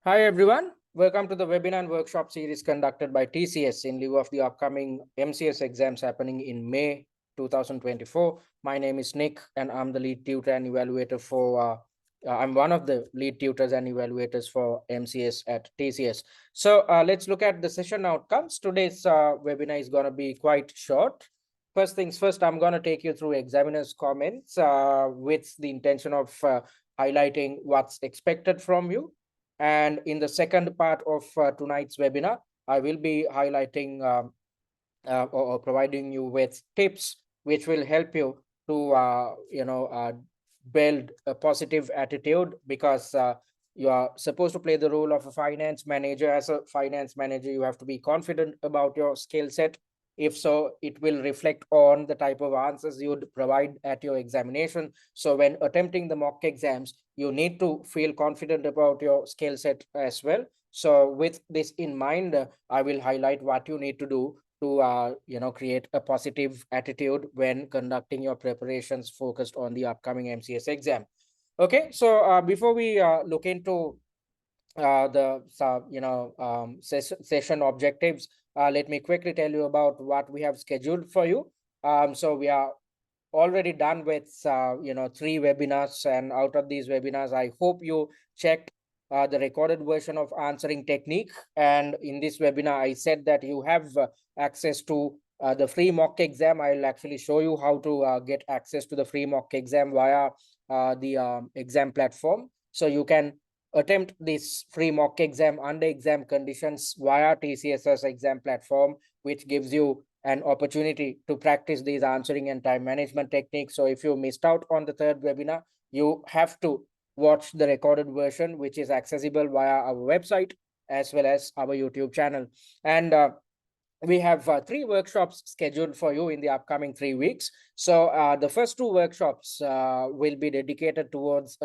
Hi everyone, welcome to the webinar and workshop series conducted by TCS in lieu of the upcoming MCS exams happening in May 2024. My name is Nick and I'm the lead tutor and evaluator for I'm one of the lead tutors and evaluators for MCS at TCS. So let's look at the session outcomes. Today's webinar is going to be quite short. First things first, I'm going to take you through examiner's comments with the intention of highlighting what's expected from you. And in the second part of tonight's webinar, I will be highlighting or providing you with tips which will help you to build a positive attitude, because you are supposed to play the role of a finance manager. As a finance manager, you have to be confident about your skill set. If so, it will reflect on the type of answers you would provide at your examination. So when attempting the mock exams, you need to feel confident about your skill set as well. So with this in mind, I will highlight what you need to do to create a positive attitude when conducting your preparations focused on the upcoming MCS exam. Okay, so before we look into the session objectives, let me quickly tell you about what we have scheduled for you. So we are already done with 3 webinars, and out of these webinars, I hope you checked the recorded version of answering technique. And in this webinar, I said that you have access to the free mock exam. I'll actually show you how to get access to the free mock exam via the exam platform. So you can attempt this free mock exam under exam conditions via TCS's exam platform, which gives you an opportunity to practice these answering and time management techniques. So if you missed out on the third webinar, you have to watch the recorded version, which is accessible via our website as well as our YouTube channel. And we have 3 workshops scheduled for you in the upcoming 3 weeks. So the first 2 workshops will be dedicated towards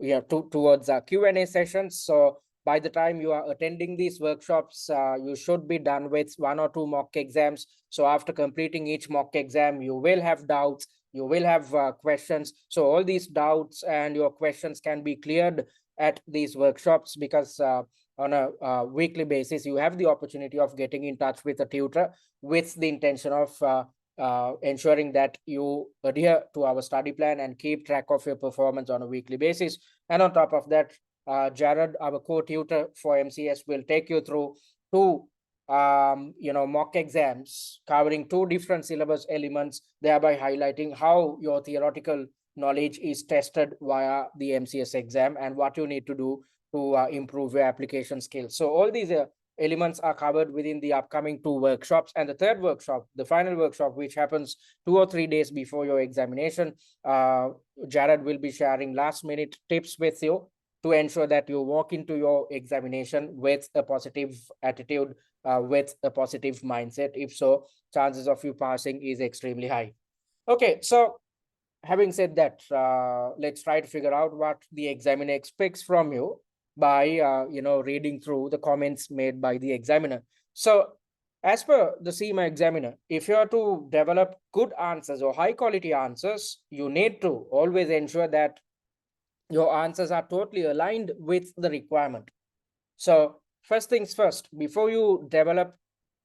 Q&A sessions. So by the time you are attending these workshops, you should be done with 1 or 2 mock exams. So after completing each mock exam, you will have doubts, you will have questions. So all these doubts and your questions can be cleared at these workshops, because on a weekly basis, you have the opportunity of getting in touch with a tutor with the intention of ensuring that you adhere to our study plan and keep track of your performance on a weekly basis. And on top of that, Jared, our co-tutor for MCS, will take you through 2 mock exams covering 2 different syllabus elements, thereby highlighting how your theoretical knowledge is tested via the MCS exam and what you need to do to improve your application skills. So all these elements are covered within the upcoming 2 workshops. And the third workshop, the final workshop, which happens 2 or 3 days before your examination, Jared will be sharing last minute tips with you to ensure that you walk into your examination with a positive attitude, with a positive mindset. If so, chances of you passing is extremely high. Okay, so having said that, let's try to figure out what the examiner expects from you by reading through the comments made by the examiner. So as per the CIMA examiner, if you are to develop good answers or high quality answers, you need to always ensure that your answers are totally aligned with the requirement. So first things first, before you develop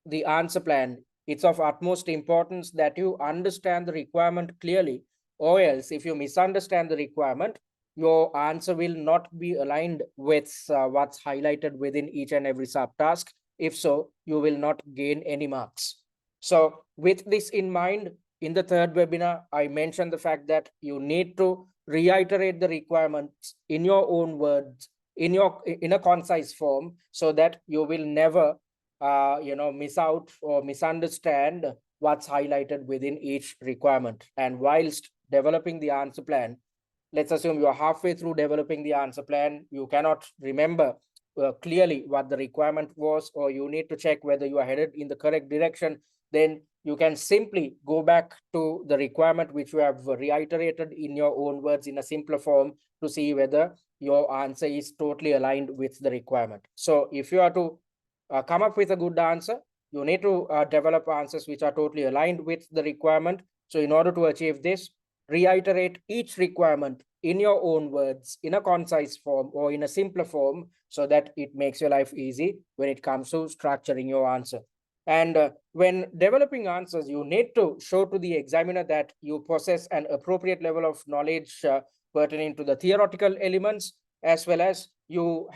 the answer plan, it's of utmost importance that you understand the requirement clearly, or else if you misunderstand the requirement, your answer will not be aligned with what's highlighted within each and every subtask. If so, you will not gain any marks. So with this in mind, in the third webinar, I mentioned the fact that you need to reiterate the requirements in your own words, in a concise form, so that you will never miss out or misunderstand what's highlighted within each requirement. And whilst developing the answer plan, let's assume you are halfway through developing the answer plan, you cannot remember clearly what the requirement was, or you need to check whether you are headed in the correct direction, then you can simply go back to the requirement which you have reiterated in your own words in a simpler form to see whether your answer is totally aligned with the requirement. So if you are to come up with a good answer, you need to develop answers which are totally aligned with the requirement. So in order to achieve this, reiterate each requirement in your own words, in a concise form or in a simpler form, so that it makes your life easy when it comes to structuring your answer. And when developing answers, you need to show to the examiner that you possess an appropriate level of knowledge pertaining to the theoretical elements, as well as you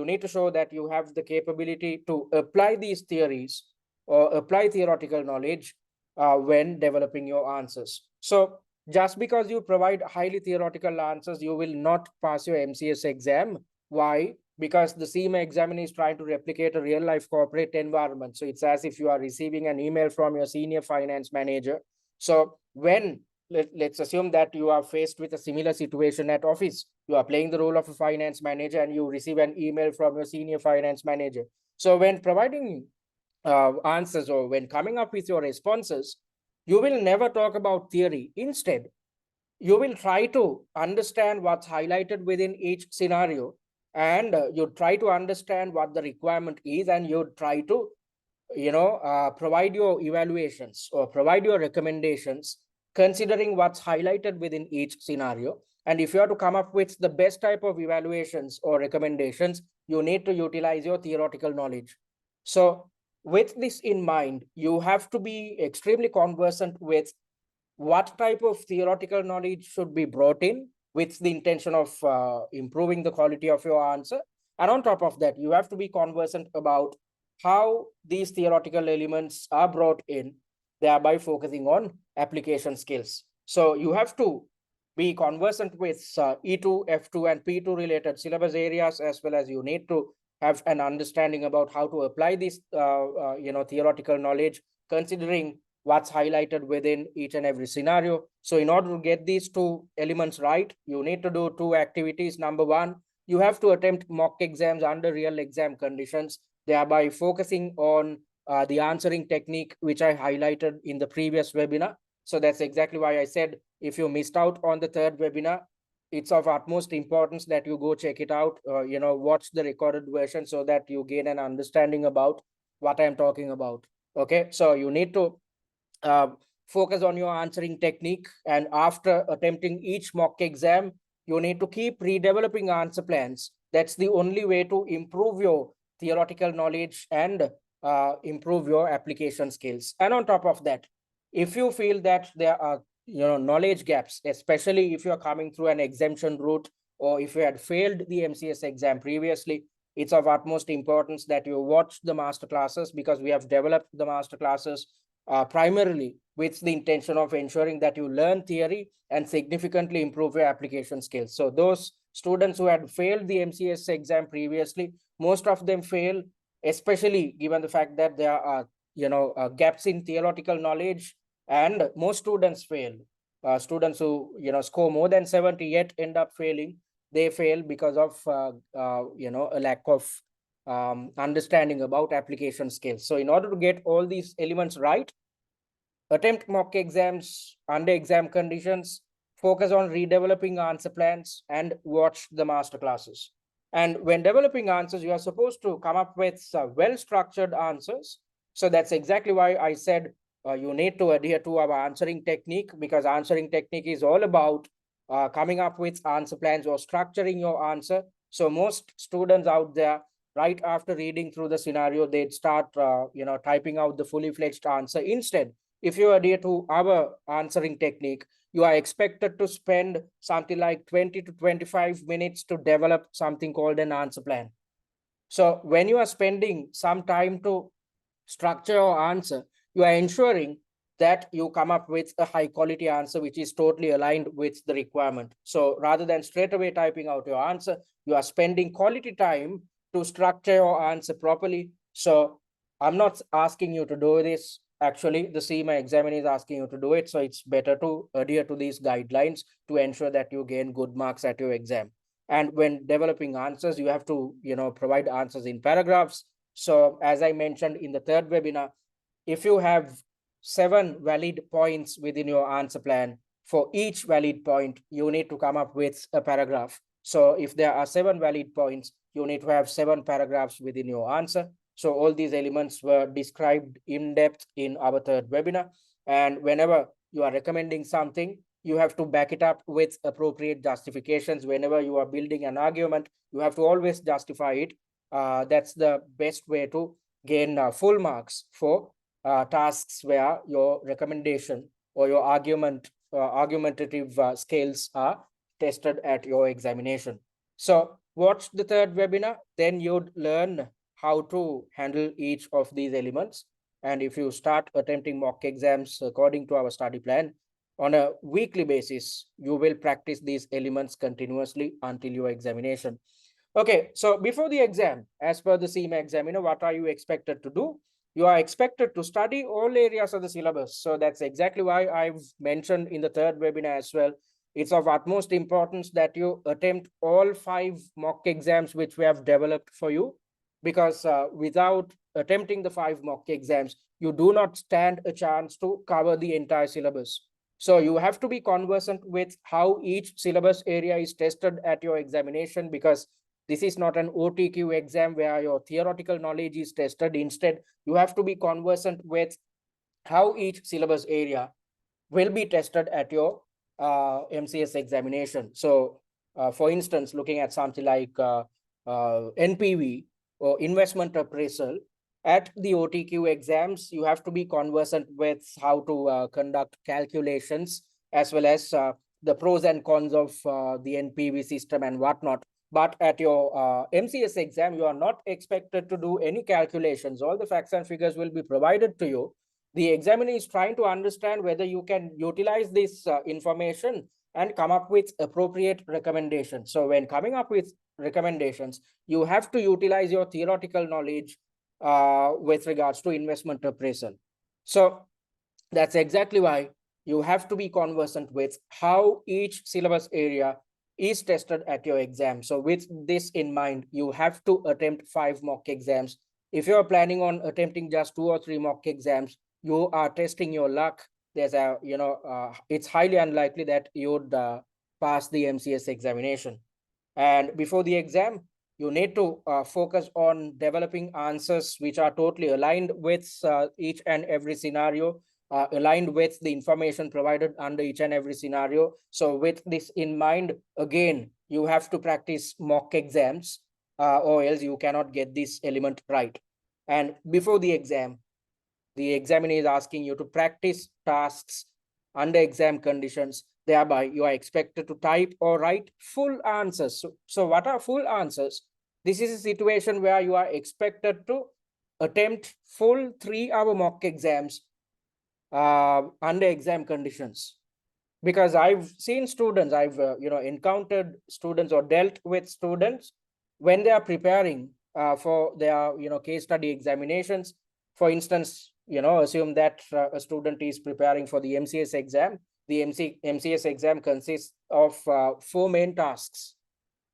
need to show that you have the capability to apply these theories or apply theoretical knowledge when developing your answers. So just because you provide highly theoretical answers, you will not pass your MCS exam. Why? Because the CIMA exam is trying to replicate a real life corporate environment. So it's as if you are receiving an email from your senior finance manager. So when let's assume that you are faced with a similar situation at office, you are playing the role of a finance manager and you receive an email from your senior finance manager. So when providing answers or when coming up with your responses, you will never talk about theory. Instead, you will try to understand what's highlighted within each scenario, and you try to understand what the requirement is, and you try to provide your evaluations or provide your recommendations considering what's highlighted within each scenario. And if you are to come up with the best type of evaluations or recommendations, you need to utilize your theoretical knowledge. So with this in mind, you have to be extremely conversant with what type of theoretical knowledge should be brought in with the intention of improving the quality of your answer. And on top of that, you have to be conversant about how these theoretical elements are brought in, thereby focusing on application skills. So you have to be conversant with E2, F2, and P2 related syllabus areas, as well as you need to have an understanding about how to apply this theoretical knowledge, considering what's highlighted within each and every scenario. So in order to get these two elements right, you need to do two activities. Number one, you have to attempt mock exams under real exam conditions, thereby focusing on the answering technique, which I highlighted in the previous webinar. So that's exactly why I said, if you missed out on the third webinar, it's of utmost importance that you go check it out, watch the recorded version so that you gain an understanding about what I'm talking about. Okay, so you need to uh, focus on your answering technique, and after attempting each mock exam, you need to keep redeveloping answer plans. That's the only way to improve your theoretical knowledge and improve your application skills. And on top of that, if you feel that there are knowledge gaps, especially if you're coming through an exemption route, or if you had failed the MCS exam previously, it's of utmost importance that you watch the master classes, because we have developed the master classes primarily with the intention of ensuring that you learn theory and significantly improve your application skills. So those students who had failed the MCS exam previously, most of them fail, especially given the fact that there are gaps in theoretical knowledge, and most students fail. Students who score more than 70 yet end up failing, they fail because of a lack of understanding about application skills. So in order to get all these elements right, attempt mock exams under exam conditions, focus on redeveloping answer plans, and watch the master classes. And when developing answers, you are supposed to come up with well-structured answers. So that's exactly why I said you need to adhere to our answering technique, because answering technique is all about coming up with answer plans or structuring your answer. So most students out there, right after reading through the scenario, they'd start typing out the fully fledged answer. Instead, if you adhere to our answering technique, you are expected to spend something like 20 to 25 minutes to develop something called an answer plan. So when you are spending some time to structure your answer, you are ensuring that you come up with a high quality answer which is totally aligned with the requirement. So rather than straight away typing out your answer, you are spending quality time to structure your answer properly. So I'm not asking you to do this. Actually, the CIMA examiner is asking you to do it. So it's better to adhere to these guidelines to ensure that you gain good marks at your exam. And when developing answers, you have to provide answers in paragraphs. So as I mentioned in the third webinar, if you have 7 valid points within your answer plan, for each valid point, you need to come up with a paragraph. So if there are 7 valid points, you need to have 7 paragraphs within your answer. So all these elements were described in depth in our third webinar. And whenever you are recommending something, you have to back it up with appropriate justifications. Whenever you are building an argument, you have to always justify it. That's the best way to gain full marks for tasks where your recommendation or your argumentative skills are tested at your examination. So watch the third webinar, then you'd learn how to handle each of these elements. And if you start attempting mock exams according to our study plan on a weekly basis, you will practice these elements continuously until your examination. Okay, so before the exam, as per the CIMA exam, what are you expected to do? You are expected to study all areas of the syllabus. So that's exactly why I've mentioned in the third webinar as well. It's of utmost importance that you attempt all 5 mock exams which we have developed for you, because without attempting the 5 mock exams, you do not stand a chance to cover the entire syllabus. So you have to be conversant with how each syllabus area is tested at your examination, because this is not an OTQ exam where your theoretical knowledge is tested. Instead, you have to be conversant with how each syllabus area will be tested at your MCS examination. So, for instance, looking at something like NPV or investment appraisal, at the OTQ exams, you have to be conversant with how to conduct calculations, as well as the pros and cons of the NPV system and whatnot. But at your MCS exam, you are not expected to do any calculations. All the facts and figures will be provided to you. The examiner is trying to understand whether you can utilize this information and come up with appropriate recommendations. So when coming up with recommendations, you have to utilize your theoretical knowledge with regards to investment appraisal. So that's exactly why you have to be conversant with how each syllabus area is tested at your exam. So with this in mind, you have to attempt 5 mock exams. If you're planning on attempting just 2 or 3 mock exams, you are testing your luck. There's a, it's highly unlikely that you'd pass the MCS examination. And before the exam, you need to focus on developing answers which are totally aligned with each and every scenario, aligned with the information provided under each and every scenario. So with this in mind, again, you have to practice mock exams or else you cannot get this element right. And before the examiner is asking you to practice tasks under exam conditions. Thereby, you are expected to type or write full answers. So what are full answers? This is a situation where you are expected to attempt full 3-hour mock exams under exam conditions. Because I've seen students, I've encountered students or dealt with students when they are preparing for their case study examinations. For instance, assume that a student is preparing for the MCS exam. The MCS exam consists of 4 main tasks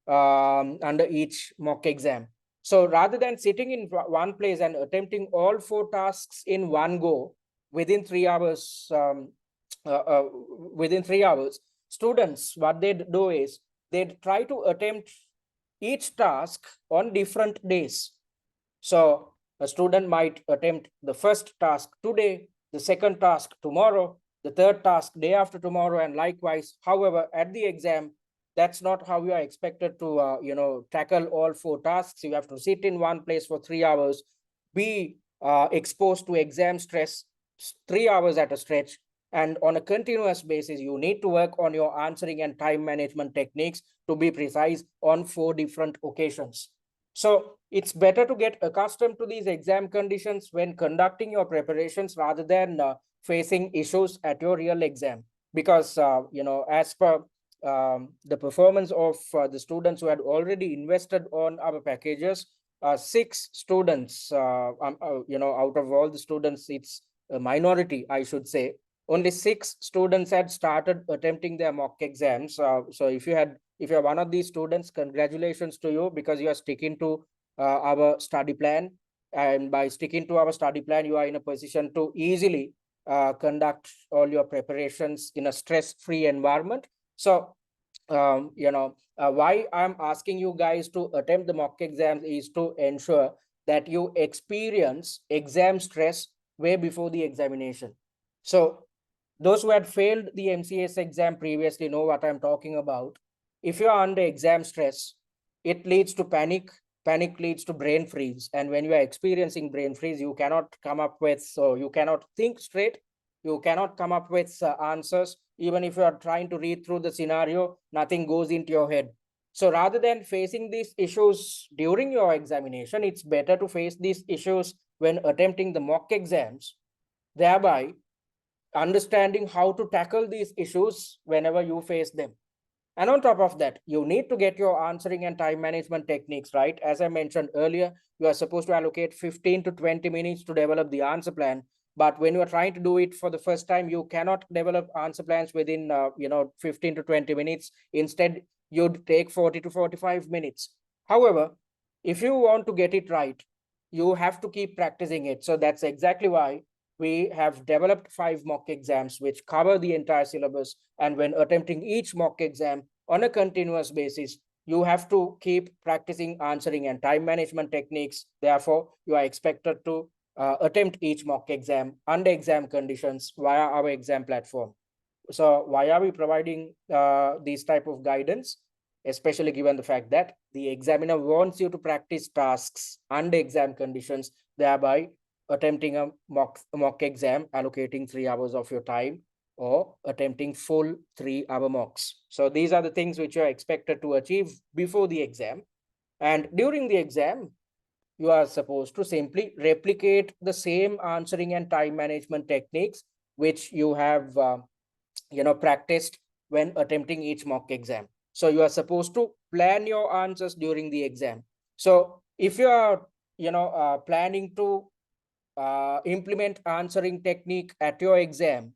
under each mock exam. So rather than sitting in one place and attempting all 4 tasks in one go within 3 hours, within 3 hours, students, what they do is they try to attempt each task on different days. So a student might attempt the first task today, the second task tomorrow, the third task day after tomorrow, and likewise. However, at the exam, that's not how you are expected to tackle all 4 tasks. You have to sit in one place for 3 hours, be exposed to exam stress 3 hours at a stretch, and on a continuous basis, you need to work on your answering and time management techniques, to be precise, on 4 different occasions. So it's better to get accustomed to these exam conditions when conducting your preparations, rather than facing issues at your real exam. Because, as per the performance of the students who had already invested on our packages, 6 students, out of all the students, it's a minority, I should say. Only 6 students had started attempting their mock exams. So if you're one of these students, congratulations to you, because you are sticking to our study plan. And by sticking to our study plan, you are in a position to easily conduct all your preparations in a stress-free environment. So, why I'm asking you guys to attempt the mock exams is to ensure that you experience exam stress way before the examination. So Those who had failed the MCS exam previously know what I'm talking about. If you are under exam stress, it leads to panic. Panic leads to brain freeze. And when you are experiencing brain freeze, you cannot come up with, so you cannot think straight. You cannot come up with answers. Even if you are trying to read through the scenario, nothing goes into your head. So rather than facing these issues during your examination, it's better to face these issues when attempting the mock exams, thereby understanding how to tackle these issues whenever you face them. And on top of that, you need to get your answering and time management techniques right. As I mentioned earlier, you are supposed to allocate 15 to 20 minutes to develop the answer plan. But when you are trying to do it for the first time, you cannot develop answer plans within 15 to 20 minutes. Instead, you'd take 40 to 45 minutes. However, if you want to get it right, you have to keep practicing it. So that's exactly why we have developed 5 mock exams which cover the entire syllabus. And when attempting each mock exam on a continuous basis, you have to keep practicing answering and time management techniques. Therefore, you are expected to attempt each mock exam under exam conditions via our exam platform. So why are we providing these type of guidance? Especially given the fact that the examiner wants you to practice tasks under exam conditions, thereby attempting a mock exam, allocating 3 hours of your time, or attempting full 3 hour mocks. So these are the things which you are expected to achieve before the exam. And during the exam, you are supposed to simply replicate the same answering and time management techniques which you have practiced when attempting each mock exam. So you are supposed to plan your answers during the exam. So if you are planning to implement answering technique at your exam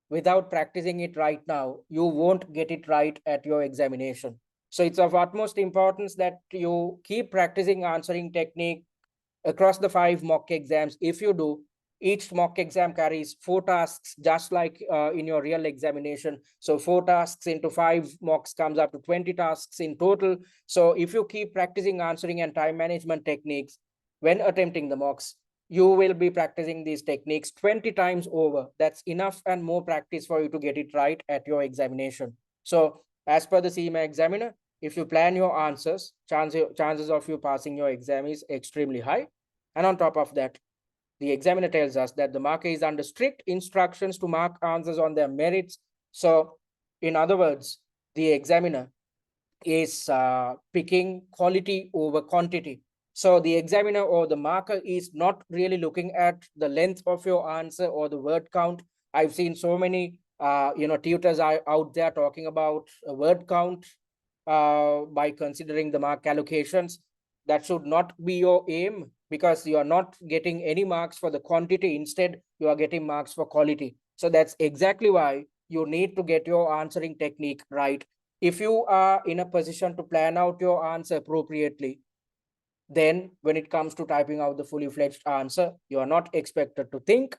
without practicing it right now, you won't get it right at your examination. So it's of utmost importance that you keep practicing answering technique across the 5 mock exams. If you do, each mock exam carries 4 tasks, just like in your real examination. So 4 tasks into 5 mocks comes up to 20 tasks in total. So if you keep practicing answering and time management techniques when attempting the mocks, you will be practicing these techniques 20 times over. That's enough and more practice for you to get it right at your examination. So as per the CIMA examiner, if you plan your answers, chances of you passing your exam is extremely high. And on top of that, the examiner tells us that the marker is under strict instructions to mark answers on their merits. So in other words, the examiner is picking quality over quantity. So the examiner or the marker is not really looking at the length of your answer or the word count. I've seen so many tutors are out there talking about a word count by considering the mark allocations. That should not be your aim, because you are not getting any marks for the quantity. Instead, you are getting marks for quality. So that's exactly why you need to get your answering technique right. If you are in a position to plan out your answer appropriately, then when it comes to typing out the fully fledged answer, you are not expected to think.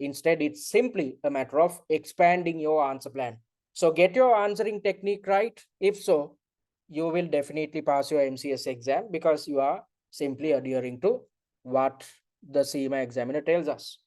Instead, it's simply a matter of expanding your answer plan. So get your answering technique right. If so, you will definitely pass your MCS exam, because you are simply adhering to what the CIMA examiner tells us.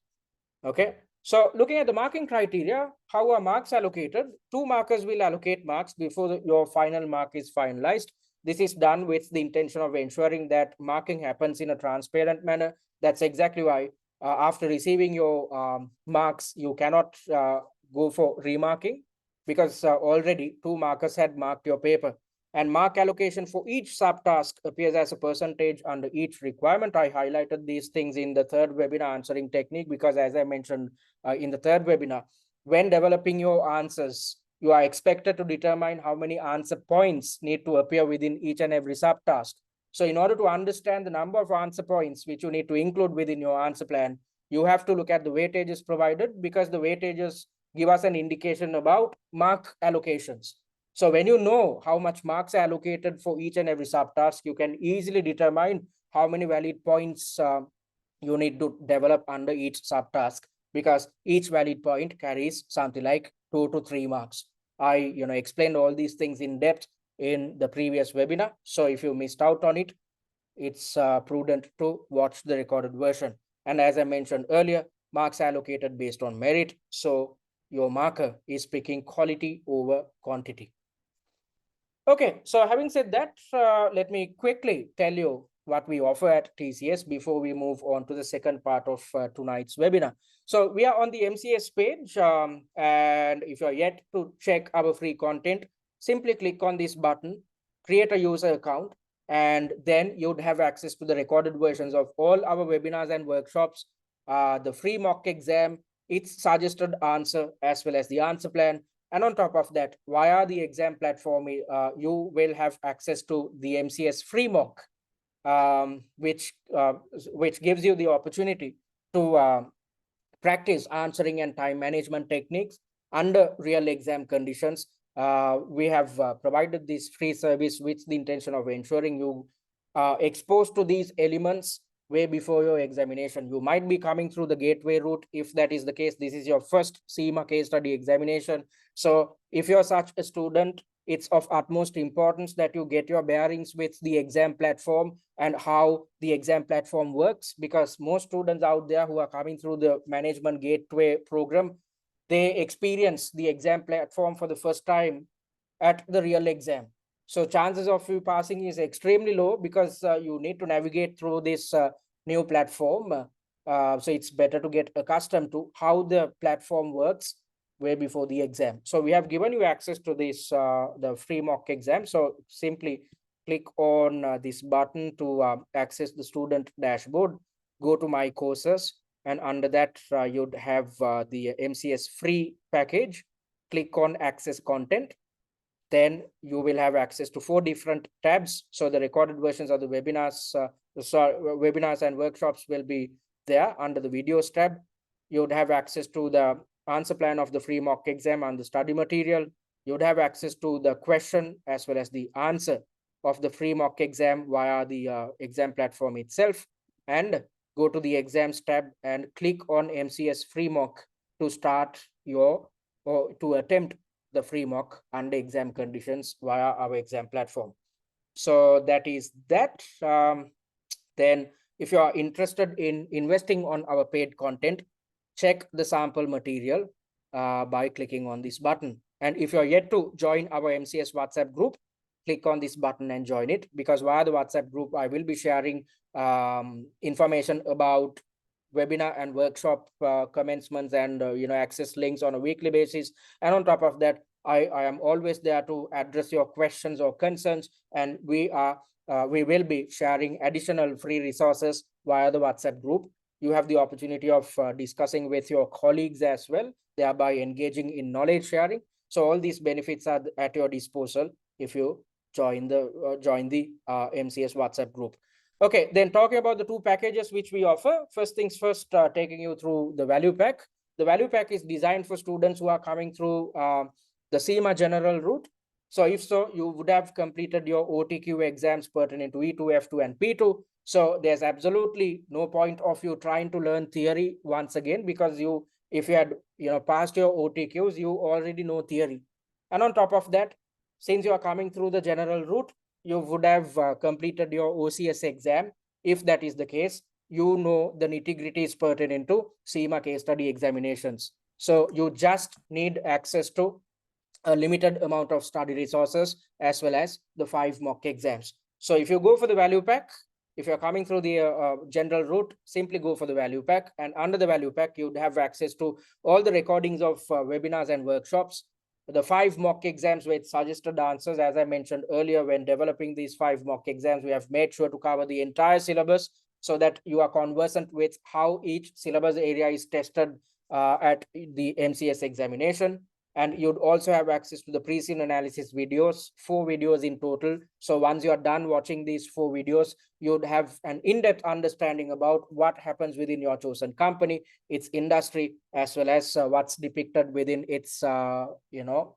Okay. So looking at the marking criteria, how are marks allocated? 2 markers will allocate marks before your final mark is finalized. This is done with the intention of ensuring that marking happens in a transparent manner. That's exactly why after receiving your marks, you cannot go for remarking, because already 2 markers had marked your paper. And mark allocation for each subtask appears as a percentage under each requirement. I highlighted these things in the 3rd webinar, answering technique, because as I mentioned in the 3rd webinar, when developing your answers, you are expected to determine how many answer points need to appear within each and every subtask. So in order to understand the number of answer points which you need to include within your answer plan, you have to look at the weightages provided, because the weightages give us an indication about mark allocations. So when you know how much marks are allocated for each and every subtask, you can easily determine how many valid points you need to develop under each subtask, because each valid point carries something like 2 to 3 marks. I explained all these things in depth in the previous webinar. So if you missed out on it, it's prudent to watch the recorded version. And as I mentioned earlier, marks are allocated based on merit. So your marker is picking quality over quantity. Okay, so having said that, let me quickly tell you what we offer at TCS before we move on to the second part of tonight's webinar. So we are on the MCS page, and if you're yet to check our free content, simply click on this button, create a user account, and then you'd have access to the recorded versions of all our webinars and workshops, the free mock exam, its suggested answer, as well as the answer plan. And on top of that, via the exam platform, you will have access to the MCS free mock, which gives you the opportunity to practice answering and time management techniques under real exam conditions. We have provided this free service with the intention of ensuring you are exposed to these elements way before your examination. You might be coming through the gateway route. If that is the case, this is your first CIMA case study examination. So if you're such a student, it's of utmost importance that you get your bearings with the exam platform and how the exam platform works, because most students out there who are coming through the management gateway program, they experience the exam platform for the first time at the real exam. So chances of you passing is extremely low, because you need to navigate through this new platform. So it's better to get accustomed to how the platform works way before the exam. So we have given you access to this, the free mock exam. So simply click on this button to access the student dashboard, go to my courses, and under that you'd have the MCS free package. Click on access content. Then you will have access to 4 different tabs. So the recorded versions of the webinars, webinars and workshops will be there under the videos tab. You would have access to the answer plan of the free mock exam and the study material. You would have access to the question as well as the answer of the free mock exam via the exam platform itself. And go to the exams tab and click on MCS free mock to start your, or to attempt the free mock under exam conditions via our exam platform. So that is that. Then if you are interested in investing on our paid content, check the sample material by clicking on this button. And if you're yet to join our MCS WhatsApp group, click on this button and join it, because via the WhatsApp group, I will be sharing information about webinar and workshop commencements and access links on a weekly basis. And on top of that, I am always there to address your questions or concerns, and we will be sharing additional free resources via the WhatsApp group. You have the opportunity of discussing with your colleagues as well, thereby engaging in knowledge sharing. So all these benefits are at your disposal if you join the MCS WhatsApp group. Okay, then talking about the 2 packages which we offer. First things first, taking you through the value pack. The value pack is designed for students who are coming through the CIMA general route. So if so, you would have completed your OTQ exams pertaining to E2, F2, and P2. So there's absolutely no point of you trying to learn theory once again, because if you had passed your OTQs, you already know theory. And on top of that, since you are coming through the general route, you would have completed your OCS exam. If that is the case, you know the nitty-gritties pertaining to CIMA case study examinations. So you just need access to a limited amount of study resources as well as the 5 mock exams. So if you go for the value pack, if you're coming through the general route, simply go for the value pack. And under the value pack, you'd have access to all the recordings of webinars and workshops, the 5 mock exams with suggested answers. As I mentioned earlier, when developing these 5 mock exams, we have made sure to cover the entire syllabus so that you are conversant with how each syllabus area is tested at the MCS examination. And you'd also have access to the pre-scene analysis videos, 4 videos in total. So once you're done watching these 4 videos, you'd have an in-depth understanding about what happens within your chosen company, its industry, as well as what's depicted within its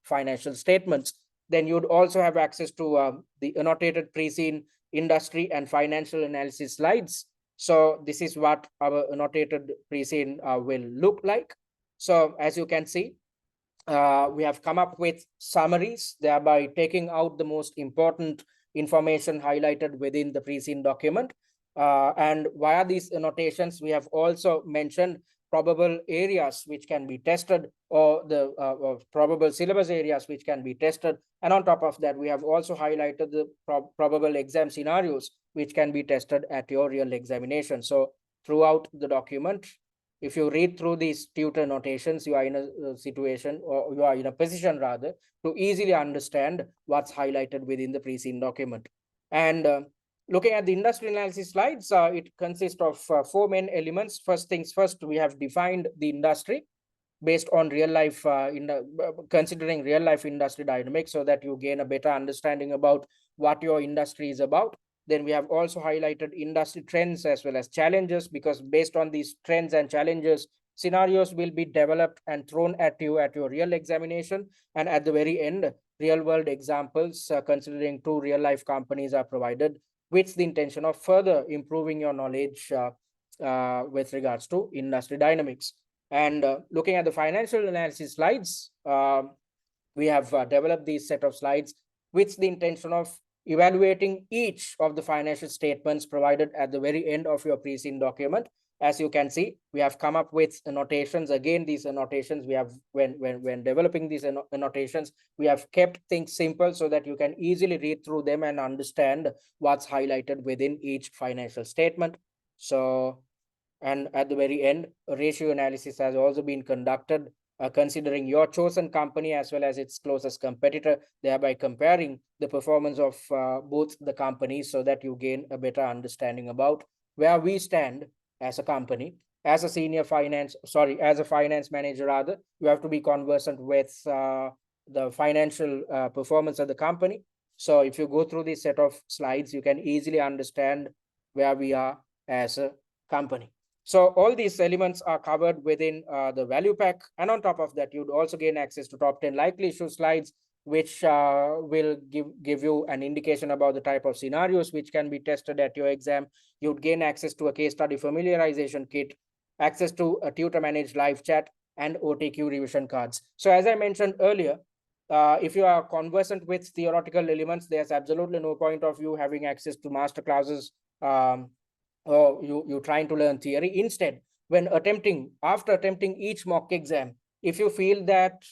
financial statements. Then you'd also have access to the annotated pre-scene industry and financial analysis slides. So this is what our annotated pre-scene will look like. So as you can see, we have come up with summaries, thereby taking out the most important information highlighted within the pre-scene document. And via these annotations, we have also mentioned probable areas which can be tested, or the probable syllabus areas which can be tested. And on top of that, we have also highlighted the probable exam scenarios which can be tested at your real examination. So throughout the document, if you read through these tutor notations, you are in a situation, or you are in a position rather, to easily understand what's highlighted within the pre-seen document. And looking at the industry analysis slides, it consists of 4 main elements. First things first, we have defined the industry based on real life, considering real life industry dynamics, so that you gain a better understanding about what your industry is about. Then we have also highlighted industry trends as well as challenges, because based on these trends and challenges, scenarios will be developed and thrown at you at your real examination. And at the very end, real world examples considering 2 real life companies are provided, with the intention of further improving your knowledge with regards to industry dynamics. And looking at the financial analysis slides, we have developed these set of slides with the intention of evaluating each of the financial statements provided at the very end of your pre-seen document. As you can see, we have come up with annotations. Again, these annotations, we have, when developing these annotations, we have kept things simple so that you can easily read through them and understand what's highlighted within each financial statement. So, and at the very end, a ratio analysis has also been conducted, considering your chosen company as well as its closest competitor, thereby comparing the performance of both the companies, so that you gain a better understanding about where we stand as a company. As a as a finance manager rather, you have to be conversant with the financial performance of the company. So if you go through this set of slides, you can easily understand where we are as a company. So all these elements are covered within the value pack. And on top of that, you'd also gain access to top 10 likely issue slides, which will give you an indication about the type of scenarios which can be tested at your exam. You'd gain access to a case study familiarization kit, access to a tutor managed live chat, and OTQ revision cards. So as I mentioned earlier, if you are conversant with theoretical elements, there's absolutely no point of you having access to master classes, or you trying to learn theory. Instead, when after attempting each mock exam, if you feel that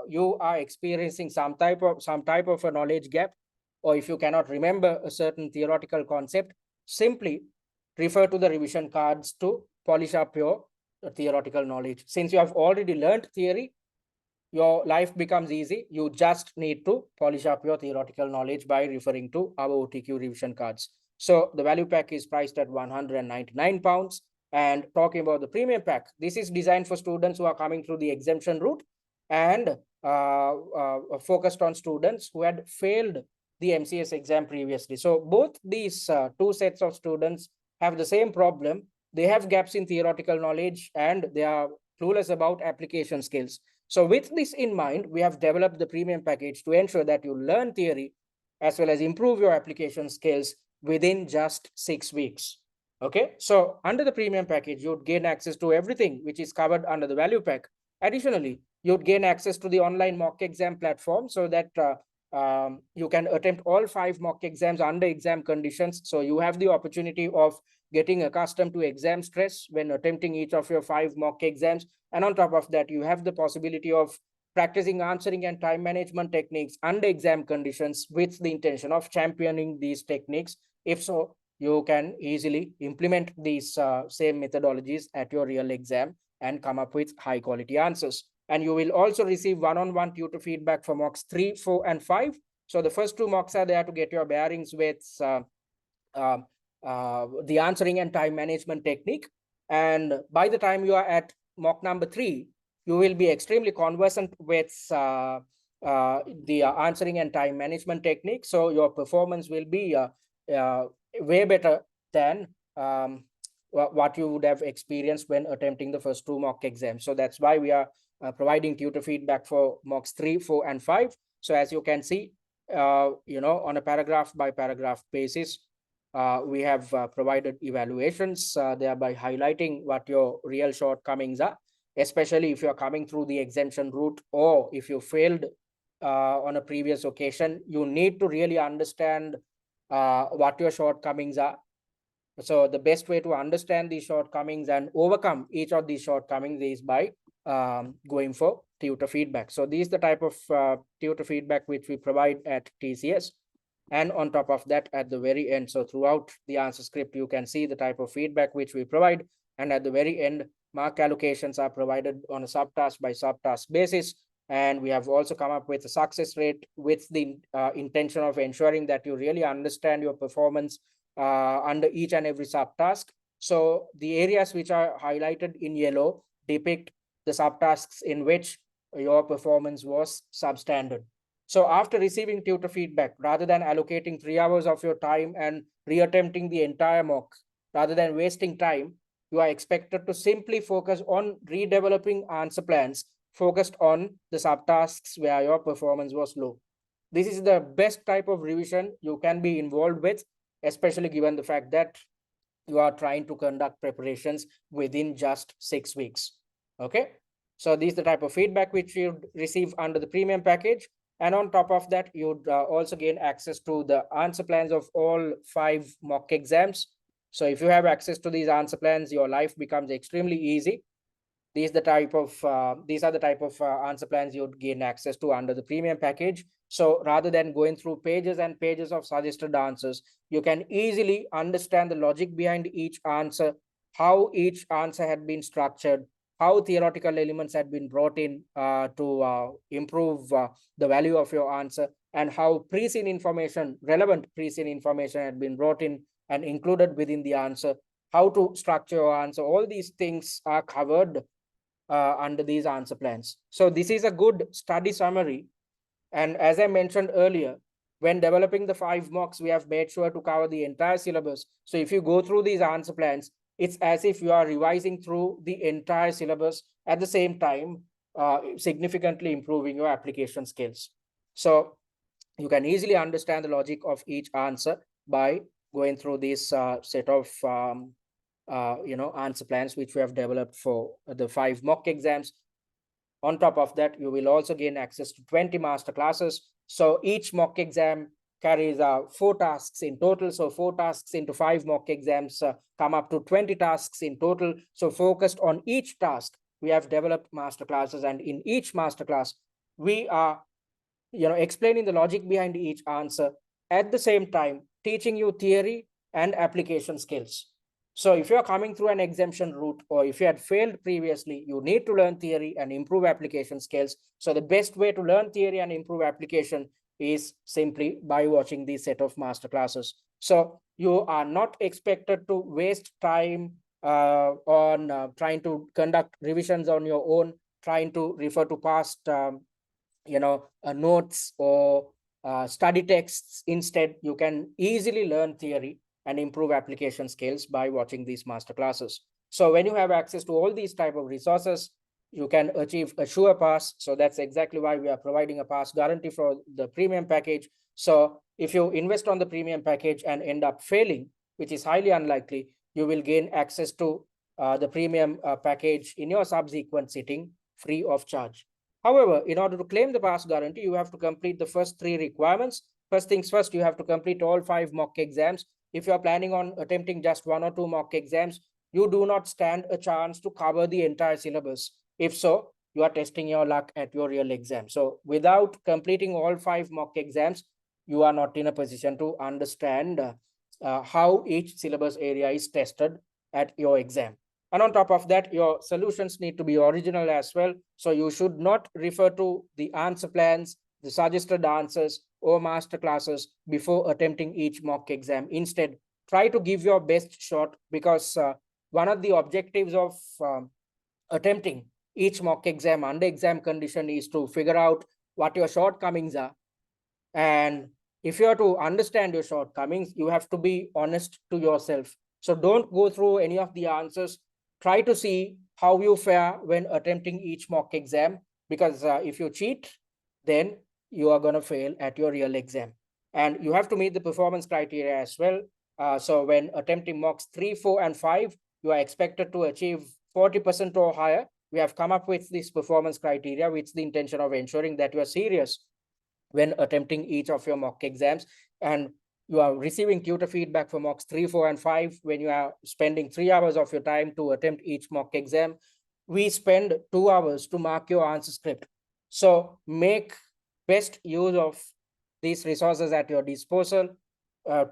you are experiencing some type of a knowledge gap, or if you cannot remember a certain theoretical concept, simply refer to the revision cards to polish up your theoretical knowledge. Since you have already learned theory, your life becomes easy. You just need to polish up your theoretical knowledge by referring to our OTQ revision cards. So the value pack is priced at £199. And talking about the premium pack, this is designed for students who are coming through the exemption route, and focused on students who had failed the MCS exam previously. So both these 2 sets of students have the same problem. They have gaps in theoretical knowledge, and they are clueless about application skills. So with this in mind, we have developed the premium package to ensure that you learn theory as well as improve your application skills within just 6 weeks. Okay, so under the premium package, you'd gain access to everything which is covered under the value pack. Additionally, you'd gain access to the online mock exam platform, so that you can attempt all 5 mock exams under exam conditions. So you have the opportunity of getting accustomed to exam stress when attempting each of your 5 mock exams. And on top of that, you have the possibility of practicing answering and time management techniques under exam conditions, with the intention of championing these techniques. If so, you can easily implement these same methodologies at your real exam and come up with high quality answers. And you will also receive one-on-one tutor feedback for mocks 3, 4, and 5. So the first 2 mocks are there to get your bearings with the answering and time management technique. And by the time you are at mock number 3, you will be extremely conversant with the answering and time management technique. So your performance will be way better than what you would have experienced when attempting the first 2 mock exams. So that's why we are providing tutor feedback for mocks 3, 4, and 5. So as you can see, on a paragraph by paragraph basis, we have provided evaluations, thereby highlighting what your real shortcomings are, especially if you're coming through the exemption route, or if you failed on a previous occasion. You need to really understand what your shortcomings are. So the best way to understand these shortcomings and overcome each of these shortcomings is by going for tutor feedback. So these are the type of tutor feedback which we provide at TCS. And on top of that, at the very end, so throughout the answer script, you can see the type of feedback which we provide. And at the very end, mark allocations are provided on a subtask by subtask basis. And we have also come up with a success rate with the intention of ensuring that you really understand your performance under each and every subtask. So the areas which are highlighted in yellow depict the subtasks in which your performance was substandard. So after receiving tutor feedback, rather than allocating 3 hours of your time and reattempting the entire mock, rather than wasting time, you are expected to simply focus on redeveloping answer plans focused on the subtasks where your performance was low. This is the best type of revision you can be involved with, especially given the fact that you are trying to conduct preparations within just 6 weeks. Okay. So these are the type of feedback which you receive under the premium package. And on top of that, you'd also gain access to the answer plans of all 5 mock exams. So if you have access to these answer plans, your life becomes extremely easy. These are the type of answer plans you'd gain access to under the premium package. So rather than going through pages and pages of suggested answers, you can easily understand the logic behind each answer, how each answer had been structured, how theoretical elements had been brought in to improve the value of your answer, and how pre-seen information, relevant pre-seen information had been brought in and included within the answer, how to structure your answer. All these things are covered under these answer plans. So this is a good study summary. And as I mentioned earlier, when developing the 5 mocks, we have made sure to cover the entire syllabus. So if you go through these answer plans, it's as if you are revising through the entire syllabus at the same time, significantly improving your application skills. So you can easily understand the logic of each answer by going through this set of answer plans which we have developed for the 5 mock exams. On top of that, you will also gain access to 20 master classes. So each mock exam carries 4 tasks in total. So 4 tasks into 5 mock exams come up to 20 tasks in total. So focused on each task, we have developed master classes, and in each master class, we are explaining the logic behind each answer, at the same time teaching you theory and application skills. So if you're coming through an exemption route, or if you had failed previously, you need to learn theory and improve application skills. So the best way to learn theory and improve application is simply by watching these set of master classes. So you are not expected to waste time on trying to conduct revisions on your own, trying to refer to past notes or study texts. Instead, you can easily learn theory and improve application skills by watching these master classes. So when you have access to all these type of resources, you can achieve a sure pass. So that's exactly why we are providing a pass guarantee for the premium package. So if you invest on the premium package and end up failing, which is highly unlikely, you will gain access to the premium package in your subsequent sitting free of charge. However, in order to claim the pass guarantee, you have to complete the first 3 requirements. First things first, you have to complete all 5 mock exams. If you are planning on attempting just 1 or 2 mock exams, you do not stand a chance to cover the entire syllabus. If so, you are testing your luck at your real exam. So without completing all 5 mock exams, you are not in a position to understand how each syllabus area is tested at your exam. And on top of that, your solutions need to be original as well. So you should not refer to the answer plans, the suggested answers, or master classes before attempting each mock exam. Instead, try to give your best shot, because one of the objectives of attempting each mock exam under exam condition is to figure out what your shortcomings are. And if you are to understand your shortcomings, you have to be honest to yourself. So don't go through any of the answers. Try to see how you fare when attempting each mock exam, because if you cheat, then you are going to fail at your real exam. And you have to meet the performance criteria as well. So when attempting mocks 3, 4, and 5, you are expected to achieve 40% or higher. We have come up with this performance criteria with the intention of ensuring that you are serious when attempting each of your mock exams. And you are receiving tutor feedback for mocks 3, 4, and 5 when you are spending 3 hours of your time to attempt each mock exam. We spend 2 hours to mark your answer script. So make best use of these resources at your disposal.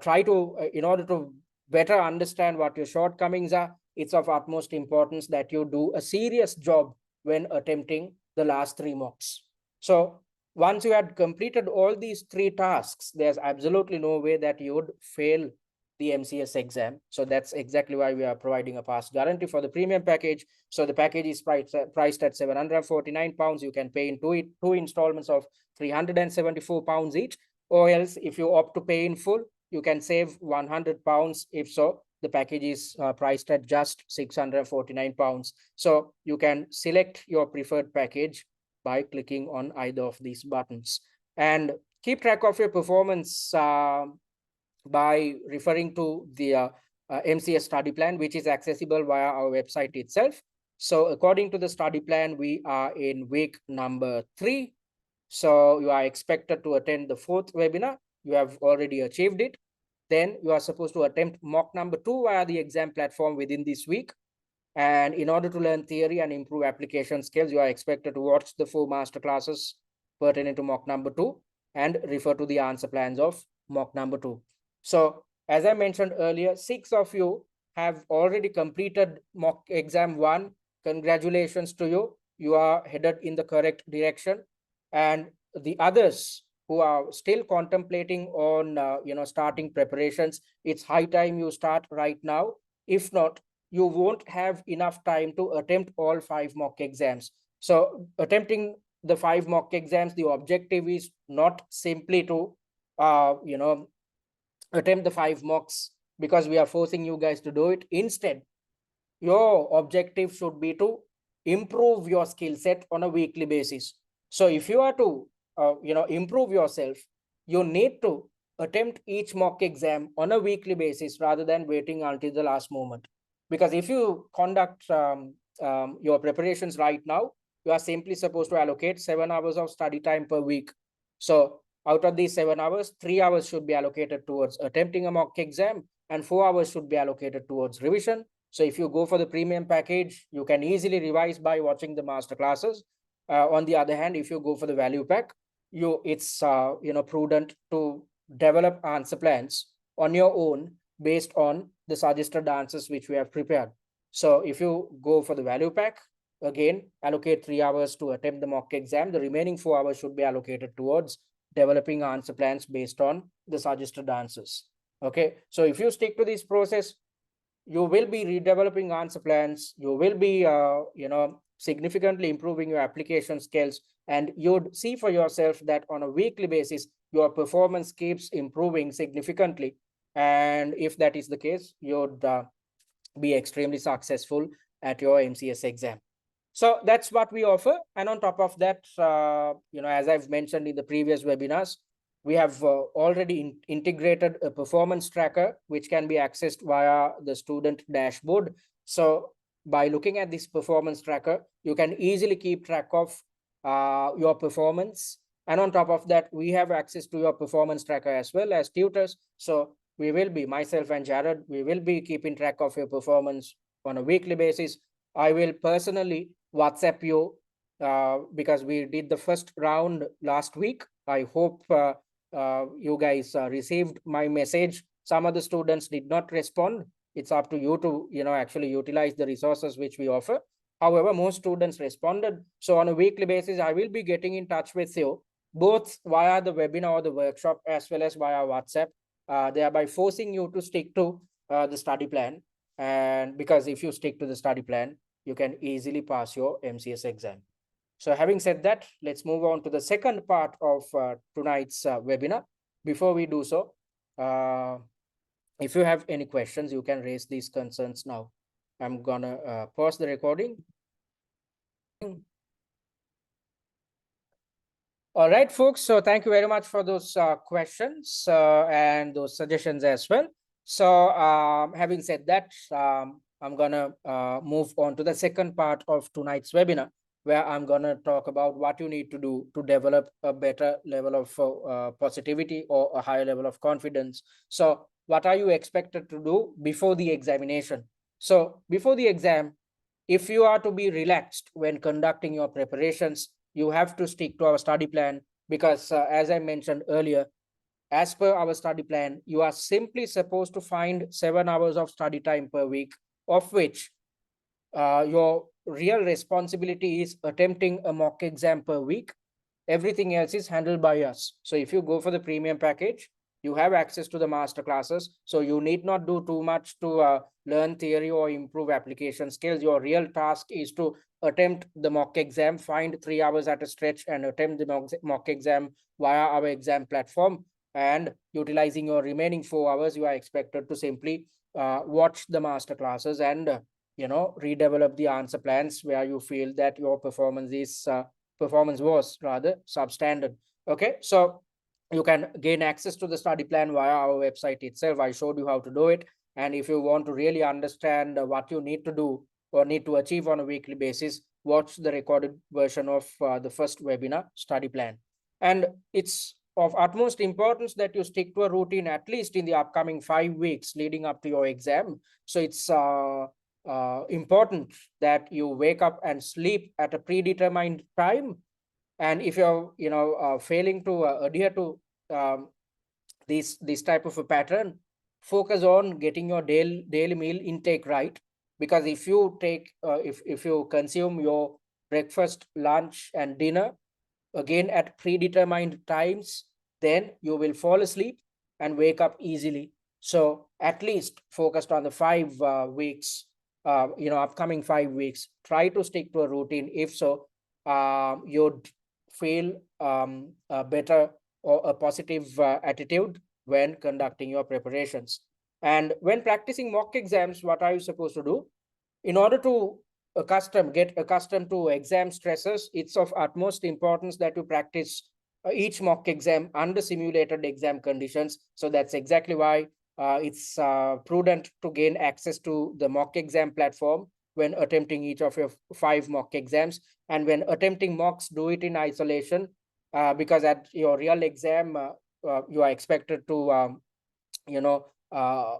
Try to, in order to better understand what your shortcomings are, it's of utmost importance that you do a serious job when attempting the last 3 mocks. So once you had completed all these 3 tasks, there's absolutely no way that you would fail the MCS exam. So that's exactly why we are providing a pass guarantee for the premium package. So the package is priced at £749. You can pay in two installments of £374 each, or else if you opt to pay in full, you can save £100. If so, the package is priced at just £649. So you can select your preferred package by clicking on either of these buttons, and keep track of your performance by referring to the MCS study plan, which is accessible via our website itself. So according to the study plan, we are in week number 3. So you are expected to attend the 4th webinar. You have already achieved it. Then you are supposed to attempt mock number 2 via the exam platform within this week. And in order to learn theory and improve application skills, you are expected to watch the 4 master classes pertaining to mock number 2 and refer to the answer plans of mock number 2. So as I mentioned earlier, 6 of you have already completed mock exam 1. Congratulations to you. You are headed in the correct direction. And the others who are still contemplating on starting preparations, it's high time you start right now. If not, you won't have enough time to attempt all 5 mock exams. So attempting the 5 mock exams, the objective is not simply to attempt the 5 mocks because we are forcing you guys to do it. Instead, your objective should be to improve your skill set on a weekly basis. So if you are to improve yourself, you need to attempt each mock exam on a weekly basis rather than waiting until the last moment. Because if you conduct your preparations right now, you are simply supposed to allocate 7 hours of study time per week. So out of these 7 hours, 3 hours should be allocated towards attempting a mock exam and 4 hours should be allocated towards revision. So if you go for the premium package, you can easily revise by watching the master classes. On the other hand, if you go for the value pack, it's prudent to develop answer plans on your own based on the suggested answers which we have prepared. So if you go for the value pack, again, allocate 3 hours to attempt the mock exam. The remaining 4 hours should be allocated towards developing answer plans based on the suggested answers. Okay, so if you stick to this process, you will be redeveloping answer plans. You will be, significantly improving your application skills, and you'd see for yourself that on a weekly basis, your performance keeps improving significantly. And if that is the case, you'd be extremely successful at your MCS exam. So that's what we offer. And on top of that, as I've mentioned in the previous webinars, we have already integrated a performance tracker, which can be accessed via the student dashboard. So by looking at this performance tracker, you can easily keep track of your performance. And on top of that, we have access to your performance tracker as well as tutors. So we will be, myself and Jared, we will be keeping track of your performance on a weekly basis. I will personally WhatsApp you because we did the first round last week. I hope you guys received my message. Some of the students did not respond. It's up to you to actually utilize the resources which we offer. However, most students responded. So on a weekly basis, I will be getting in touch with you both via the webinar or the workshop as well as via WhatsApp, thereby forcing you to stick to the study plan. And because if you stick to the study plan, you can easily pass your MCS exam. So having said that, let's move on to the second part of tonight's webinar. Before we do so, if you have any questions, you can raise these concerns now. I'm gonna pause the recording. All right, folks. So thank you very much for those questions and those suggestions as well. So having said that, I'm gonna move on to the second part of tonight's webinar, where I'm going to talk about what you need to do to develop a better level of positivity or a higher level of confidence. So what are you expected to do before the examination? So before the exam, if you are to be relaxed when conducting your preparations, you have to stick to our study plan, because as I mentioned earlier, as per our study plan, you are simply supposed to find 7 hours of study time per week, of which your real responsibility is attempting a mock exam per week. Everything else is handled by us. So if you go for the premium package, you have access to the master classes. So you need not do too much to learn theory or improve application skills. Your real task is to attempt the mock exam, find 3 hours at a stretch and attempt the mock exam via our exam platform. And utilizing your remaining 4 hours, you are expected to simply watch the master classes and redevelop the answer plans where you feel that your performance was rather substandard. Okay, so you can gain access to the study plan via our website itself. I showed you how to do it. And if you want to really understand what you need to do or need to achieve on a weekly basis, watch the recorded version of the first webinar study plan. And it's of utmost importance that you stick to a routine at least in the upcoming 5 weeks leading up to your exam. So it's important that you wake up and sleep at a predetermined time. And if you're failing to adhere to um, this type of a pattern, focus on getting your daily meal intake right. Because if you take if you consume your breakfast, lunch and dinner again at predetermined times, then you will fall asleep and wake up easily. So at least focused on the 5 weeks, upcoming 5 weeks, try to stick to a routine. If so, you'd feel a better or a positive attitude when conducting your preparations. And when practicing mock exams, what are you supposed to do? In order to get accustomed to exam stresses, it's of utmost importance that you practice each mock exam under simulated exam conditions. So that's exactly why it's prudent to gain access to the mock exam platform when attempting each of your 5 mock exams. And when attempting mocks, do it in isolation, because at your real exam, you are expected to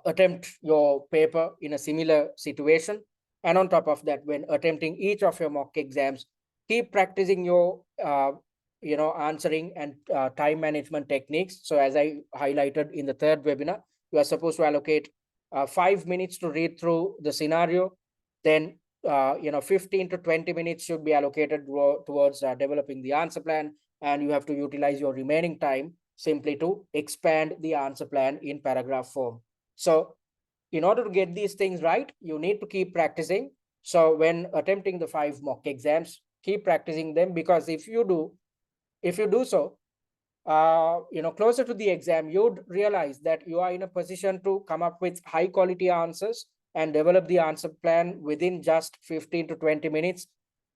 attempt your paper in a similar situation. And on top of that, when attempting each of your mock exams, keep practicing your answering and time management techniques. So as I highlighted in the third webinar, you are supposed to allocate 5 minutes to read through the scenario. Then 15 to 20 minutes should be allocated towards developing the answer plan, and you have to utilize your remaining time simply to expand the answer plan in paragraph form. So in order to get these things right, you need to keep practicing. So when attempting the 5 mock exams, keep practicing them, because if you do so, closer to the exam, you'd realize that you are in a position to come up with high quality answers and develop the answer plan within just 15 to 20 minutes.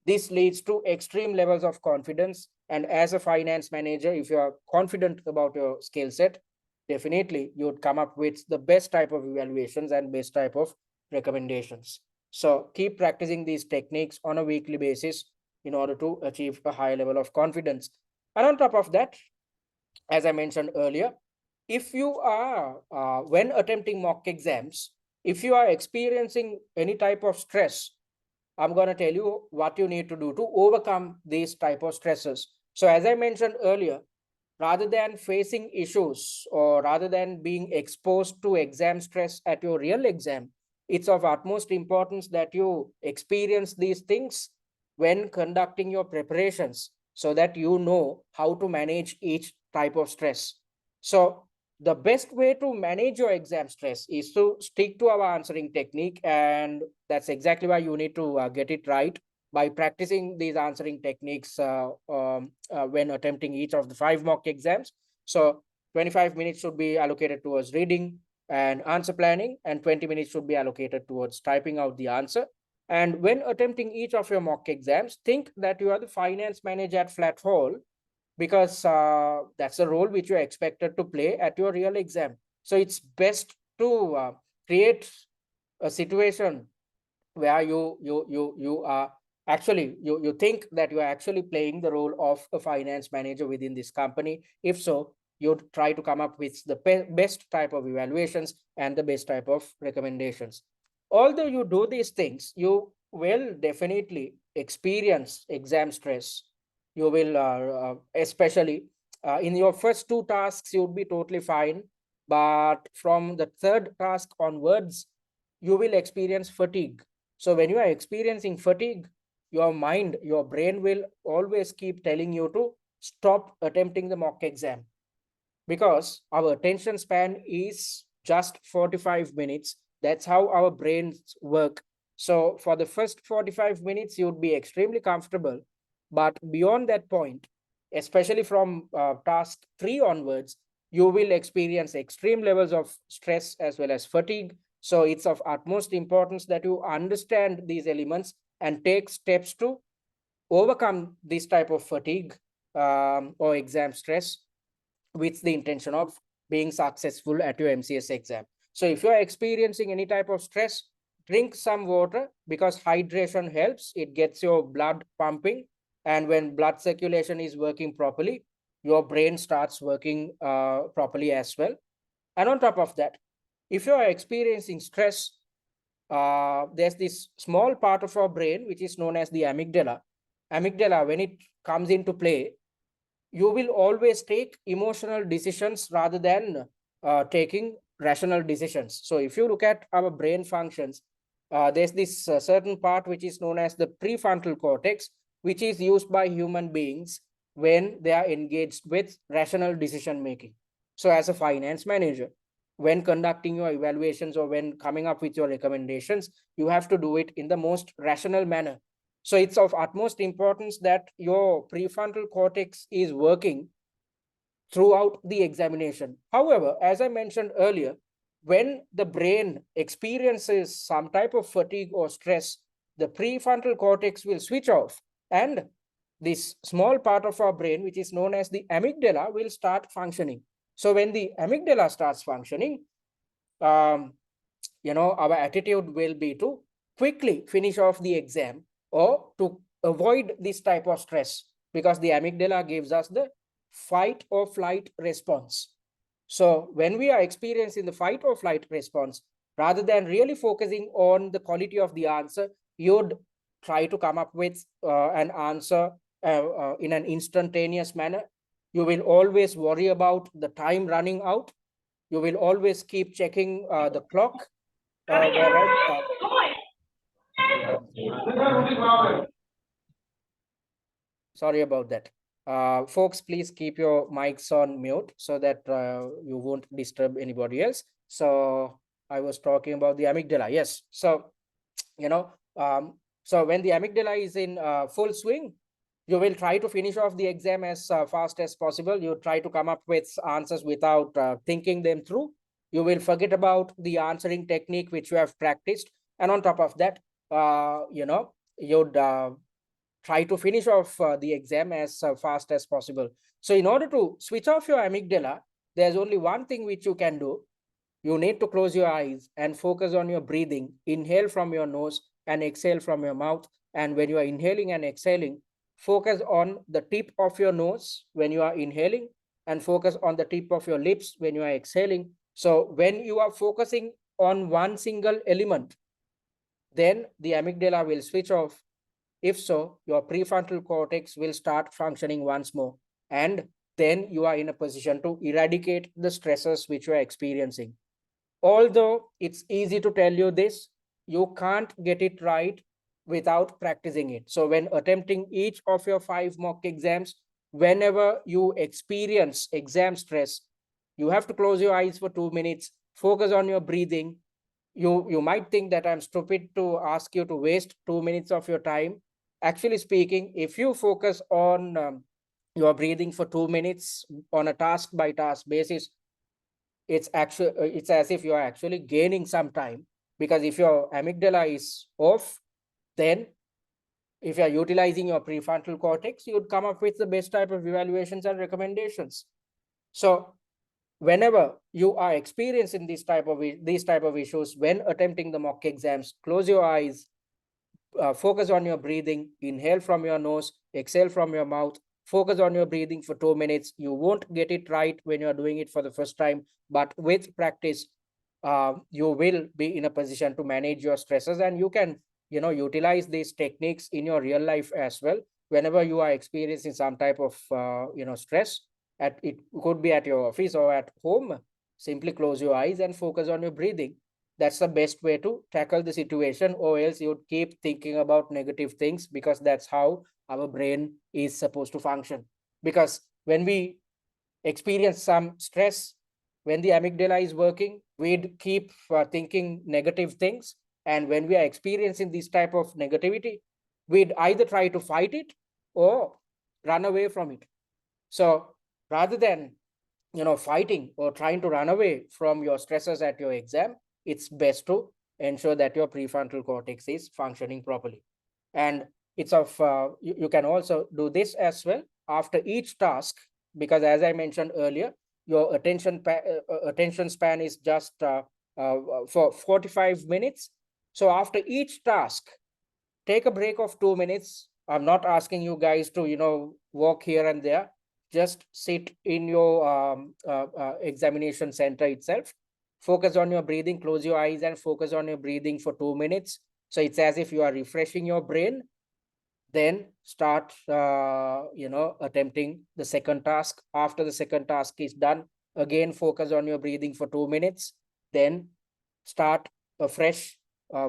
This leads to extreme levels of confidence. And as a finance manager, if you are confident about your skill set, definitely you would come up with the best type of evaluations and best type of recommendations. So keep practicing these techniques on a weekly basis in order to achieve a high level of confidence. And on top of that, as I mentioned earlier, if you are, when attempting mock exams, if you are experiencing any type of stress, I'm going to tell you what you need to do to overcome these type of stresses. So as I mentioned earlier, rather than facing issues or rather than being exposed to exam stress at your real exam, it's of utmost importance that you experience these things when conducting your preparations, so that you know how to manage each type of stress. So the best way to manage your exam stress is to stick to our answering technique, and that's exactly why you need to get it right by practicing these answering techniques when attempting each of the 5 mock exams. So 25 minutes should be allocated towards reading and answer planning, and 20 minutes should be allocated towards typing out the answer. And when attempting each of your mock exams, think that you are the finance manager at Flatthall, because that's a role which you're expected to play at your real exam. So it's best to create a situation where you are Actually, you think that you are actually playing the role of a finance manager within this company. If so, you try to come up with the best type of evaluations and the best type of recommendations. Although you do these things, you will definitely experience exam stress. You will, especially in your first two tasks, you would be totally fine. But from the third task onwards, you will experience fatigue. So when you are experiencing fatigue, your mind, your brain will always keep telling you to stop attempting the mock exam, because our attention span is just 45 minutes. That's how our brains work. So for the first 45 minutes, you would be extremely comfortable. But beyond that point, especially from task 3 onwards, you will experience extreme levels of stress as well as fatigue. So it's of utmost importance that you understand these elements and take steps to overcome this type of fatigue or exam stress with the intention of being successful at your MCS exam. So if you are experiencing any type of stress, drink some water, because hydration helps. It gets your blood pumping. And when blood circulation is working properly, your brain starts working properly as well. And on top of that, if you are experiencing stress, there's this small part of our brain which is known as the amygdala. Amygdala, when it comes into play, you will always take emotional decisions rather than taking rational decisions. So if you look at our brain functions, there's this certain part which is known as the prefrontal cortex, which is used by human beings when they are engaged with rational decision making. So as a finance manager, when conducting your evaluations or when coming up with your recommendations, you have to do it in the most rational manner. So it's of utmost importance that your prefrontal cortex is working throughout the examination. However, as I mentioned earlier, when the brain experiences some type of fatigue or stress, the prefrontal cortex will switch off, and this small part of our brain, which is known as the amygdala, will start functioning. So when the amygdala starts functioning, um, our attitude will be to quickly finish off the exam or to avoid this type of stress, because the amygdala gives us the fight or flight response. So when we are experiencing the fight or flight response, rather than really focusing on the quality of the answer, you'd try to come up with an answer in an instantaneous manner. You will always worry about the time running out. You will always keep checking the clock. Whereas, sorry about that. Folks, please keep your mics on mute so that you won't disturb anybody else. So I was talking about the amygdala. Yes. So, you know, so when the amygdala is in full swing, you will try to finish off the exam as fast as possible. You try to come up with answers without thinking them through. You will forget about the answering technique which you have practiced. And on top of that, you'd try to finish off the exam as fast as possible. So in order to switch off your amygdala, there's only one thing which you can do. You need to close your eyes and focus on your breathing. Inhale from your nose and exhale from your mouth. And when you are inhaling and exhaling, focus on the tip of your nose when you are inhaling, and focus on the tip of your lips when you are exhaling. So when you are focusing on one single element, then the amygdala will switch off. If so, your prefrontal cortex will start functioning once more, and then you are in a position to eradicate the stresses which you are experiencing. Although it's easy to tell you this, you can't get it right without practicing it. So when attempting each of your 5 mock exams, whenever you experience exam stress, you have to close your eyes for 2 minutes, focus on your breathing. You might think that I'm stupid to ask you to waste 2 minutes of your time. Actually speaking, if you focus on your breathing for 2 minutes on a task by task basis, it's as if you are actually gaining some time, because if your amygdala is off, then if you are utilizing your prefrontal cortex, you would come up with the best type of evaluations and recommendations. So whenever you are experiencing these type of issues when attempting the mock exams, close your eyes, focus on your breathing, inhale from your nose, exhale from your mouth, focus on your breathing for 2 minutes. You won't get it right when you're doing it for the first time, but with practice, you will be in a position to manage your stresses, and you can, utilize these techniques in your real life as well. Whenever you are experiencing some type of, stress, it could be at your office or at home, simply close your eyes and focus on your breathing. That's the best way to tackle the situation, or else you'd keep thinking about negative things, because that's how our brain is supposed to function. Because when we experience some stress, when the amygdala is working, we'd keep thinking negative things. And when we are experiencing this type of negativity, we'd either try to fight it or run away from it. So rather than, fighting or trying to run away from your stresses at your exam, it's best to ensure that your prefrontal cortex is functioning properly. And it's of, you can also do this as well after each task, because as I mentioned earlier, your attention span is just for 45 minutes. So after each task, take a break of 2 minutes. I'm not asking you guys to, walk here and there. Just sit in your examination center itself. Focus on your breathing, close your eyes and focus on your breathing for 2 minutes. So it's as if you are refreshing your brain. Then start, attempting the second task. After the second task is done, again, focus on your breathing for 2 minutes. Then start afresh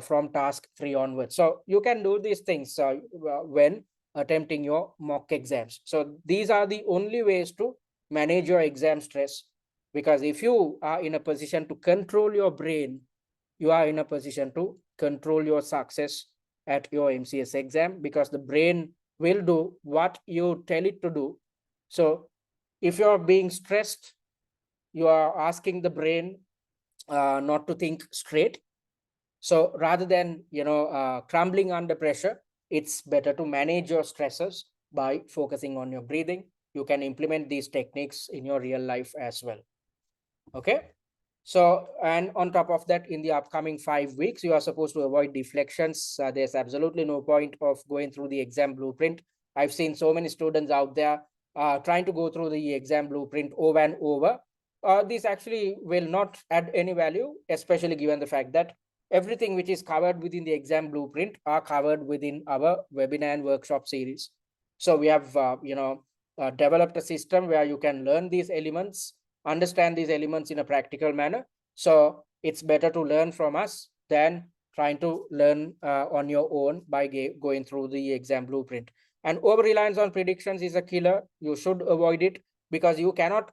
from task 3 onwards. So you can do these things when attempting your mock exams. So these are the only ways to manage your exam stress, because if you are in a position to control your brain, you are in a position to control your success at your MCS exam, because the brain will do what you tell it to do. So if you're being stressed, you are asking the brain not to think straight. So rather than, crumbling under pressure, it's better to manage your stresses by focusing on your breathing. You can implement these techniques in your real life as well. Okay. So, and on top of that, in the upcoming 5 weeks, you are supposed to avoid deflections. There's absolutely no point of going through the exam blueprint. I've seen so many students out there trying to go through the exam blueprint over and over. This actually will not add any value, especially given the fact that everything which is covered within the exam blueprint are covered within our webinar and workshop series. So we have, developed a system where you can learn these elements, understand these elements in a practical manner. So it's better to learn from us than trying to learn on your own by going through the exam blueprint. And over reliance on predictions is a killer. You should avoid it, because you cannot,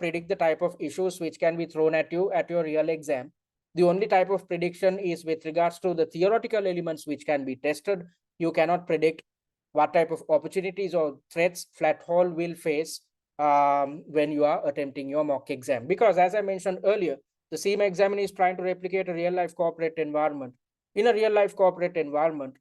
predict the type of issues which can be thrown at you at your real exam. The only type of prediction is with regards to the theoretical elements which can be tested. You cannot predict what type of opportunities or threats Flatthall will face when you are attempting your mock exam. Because as I mentioned earlier, the CIMA exam is trying to replicate a real life corporate environment. In a real life corporate environment,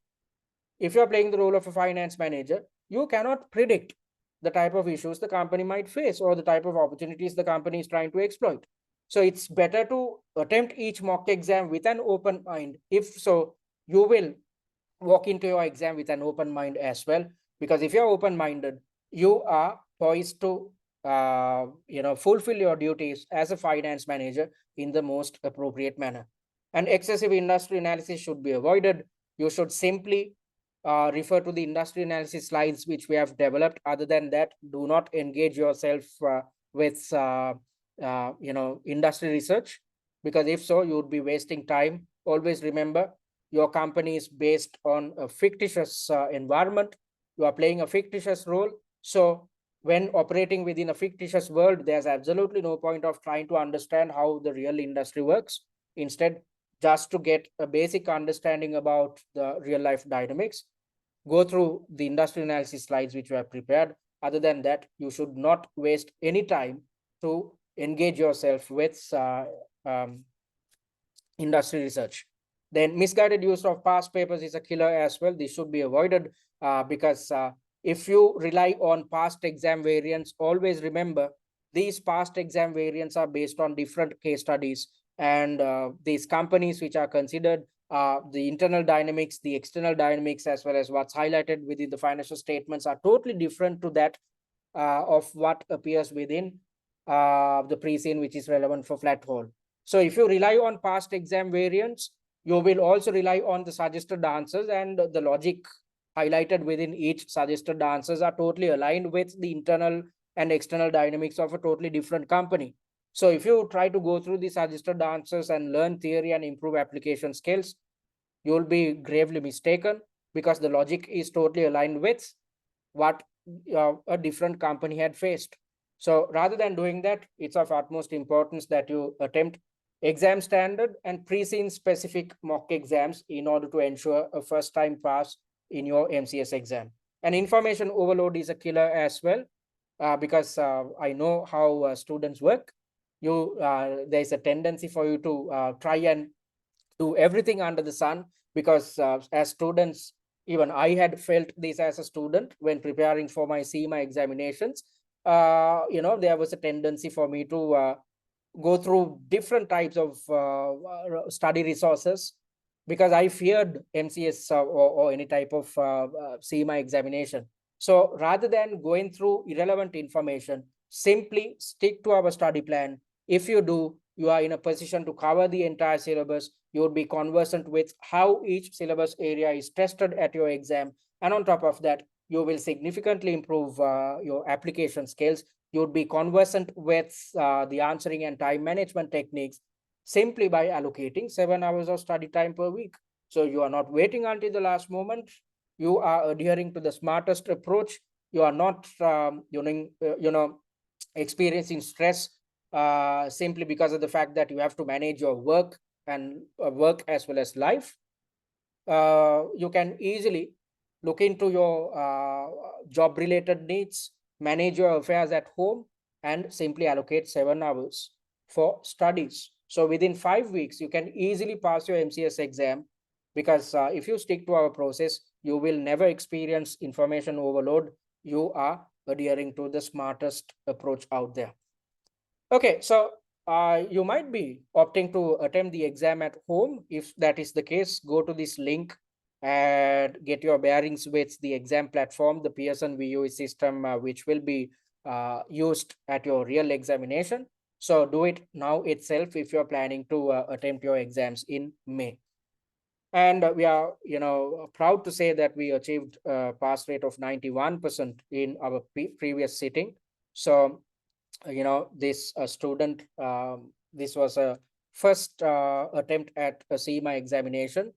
if you're playing the role of a finance manager, you cannot predict the type of issues the company might face or the type of opportunities the company is trying to exploit. So it's better to attempt each mock exam with an open mind. If so, you will walk into your exam with an open mind as well, because if you're open-minded, you are poised to fulfill your duties as a finance manager in the most appropriate manner. And excessive industry analysis should be avoided. You should simply refer to the industry analysis slides which we have developed. Other than that, do not engage yourself with industry research, because if so, you would be wasting time. Always remember, your company is based on a fictitious environment. You are playing a fictitious role. So when operating within a fictitious world, there's absolutely no point of trying to understand how the real industry works. Instead, just to get a basic understanding about the real life dynamics, go through the industry analysis slides which we have prepared. Other than that, you should not waste any time to engage yourself with industry research. Then misguided use of past papers is a killer as well. This should be avoided because if you rely on past exam variants, always remember these past exam variants are based on different case studies, and these companies which are considered the internal dynamics, the external dynamics, as well as what's highlighted within the financial statements are totally different to that of what appears within the pre-scene, which is relevant for Flatthall. So if you rely on past exam variants, you will also rely on the suggested answers, and the logic highlighted within each suggested answers are totally aligned with the internal and external dynamics of a totally different company. So if you try to go through the suggested answers and learn theory and improve application skills, you will be gravely mistaken, because the logic is totally aligned with what a different company had faced. So rather than doing that, it's of utmost importance that you attempt exam standard and pre-scene specific mock exams in order to ensure a first time pass in your MCS exam. And information overload is a killer as well, because I know how students work. There's a tendency for you to try and do everything under the sun, because as students, even I had felt this as a student when preparing for my CIMA examinations. There was a tendency for me to go through different types of study resources, because I feared MCS or any type of CIMA examination. So rather than going through irrelevant information, simply stick to our study plan. If you do, you are in a position to cover the entire syllabus. You would be conversant with how each syllabus area is tested at your exam. And on top of that, you will significantly improve your application skills. You would be conversant with the answering and time management techniques simply by allocating 7 hours of study time per week. So you are not waiting until the last moment. You are adhering to the smartest approach. You are not, experiencing stress simply because of the fact that you have to manage your work and work as well as life. You can easily look into your job related needs, manage your affairs at home, and simply allocate 7 hours for studies. So within 5 weeks, you can easily pass your MCS exam, because if you stick to our process, you will never experience information overload. You are adhering to the smartest approach out there. Okay, so you might be opting to attempt the exam at home. If that is the case, go to this link and get your bearings with the exam platform, the Pearson VUE system, which will be used at your real examination. So do it now itself if you're planning to attempt your exams in May. And we are, proud to say that we achieved a pass rate of 91% in our previous sitting. So this student, this was a first attempt at a CIMA examination,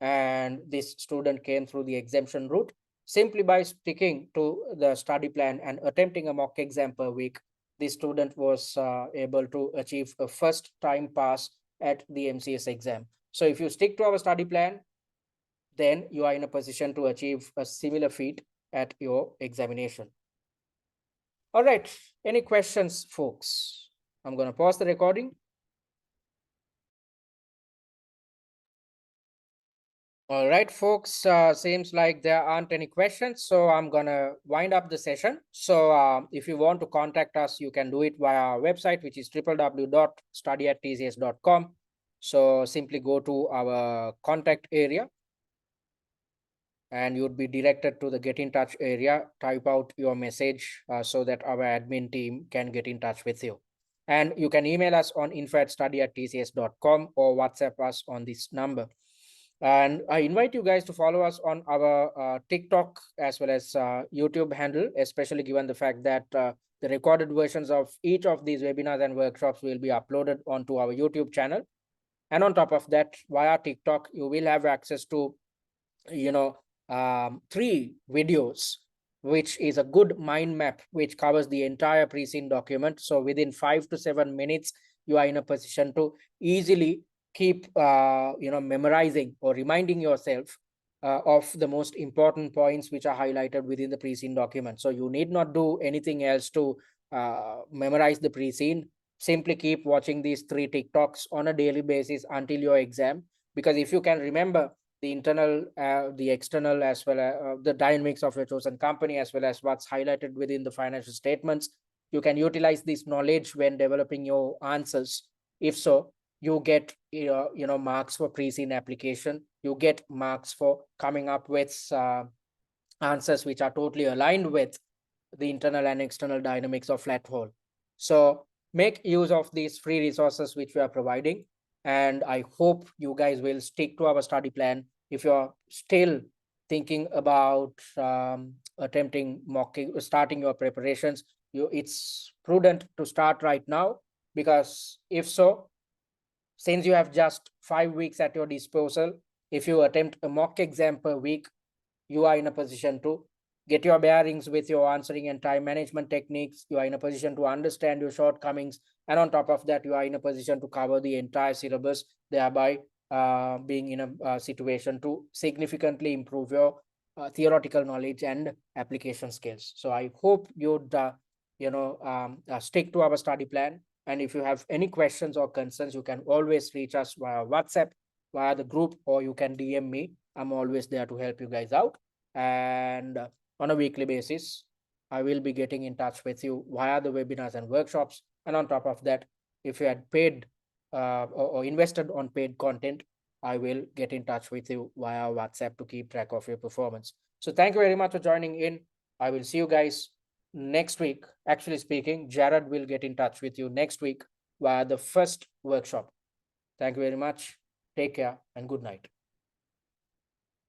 and this student came through the exemption route simply by sticking to the study plan and attempting a mock exam per week. The student was able to achieve a first time pass at the MCS exam. So if you stick to our study plan, then you are in a position to achieve a similar feat at your examination. All right, any questions, folks? I'm going to pause the recording. All right, folks, seems like there aren't any questions, so I'm going to wind up the session. So if you want to contact us, you can do it via our website, which is www.study@tcs.com. So simply go to our contact area, and you'd be directed to the get in touch area. Type out your message so that our admin team can get in touch with you. And you can email us on info@study@tcs.com or WhatsApp us on this number. And I invite you guys to follow us on our TikTok as well as YouTube handle, especially given the fact that the recorded versions of each of these webinars and workshops will be uploaded onto our YouTube channel. And on top of that, via TikTok, you will have access to, 3 videos, which is a good mind map, which covers the entire pre-scene document. So within 5 to 7 minutes, you are in a position to easily keep, memorizing or reminding yourself of the most important points which are highlighted within the pre-scene document. So you need not do anything else to memorize the pre-scene. Simply keep watching these 3 TikToks on a daily basis until your exam, because if you can remember the internal, the external, as well as the dynamics of your chosen company, as well as what's highlighted within the financial statements, you can utilize this knowledge when developing your answers. If so, you get marks for pre-scene application, you get marks for coming up with answers which are totally aligned with the internal and external dynamics of Flatthall. So make use of these free resources which we are providing, and I hope you guys will stick to our study plan. If you're still thinking about attempting mocking, starting your preparations, it's prudent to start right now, because if so, since you have just 5 weeks at your disposal, if you attempt a mock exam per week, you are in a position to get your bearings with your answering and time management techniques. You are in a position to understand your shortcomings, and on top of that, you are in a position to cover the entire syllabus, thereby being in a situation to significantly improve your theoretical knowledge and application skills. So I hope you'd stick to our study plan, and if you have any questions or concerns, you can always reach us via WhatsApp, via the group, or you can DM me. I'm always there to help you guys out. And on a weekly basis, I will be getting in touch with you via the webinars and workshops. And on top of that, if you had paid or invested on paid content, I will get in touch with you via WhatsApp to keep track of your performance. So thank you very much for joining in. I will see you guys next week. Actually speaking, Jared will get in touch with you next week via the first workshop. Thank you very much. Take care and good night.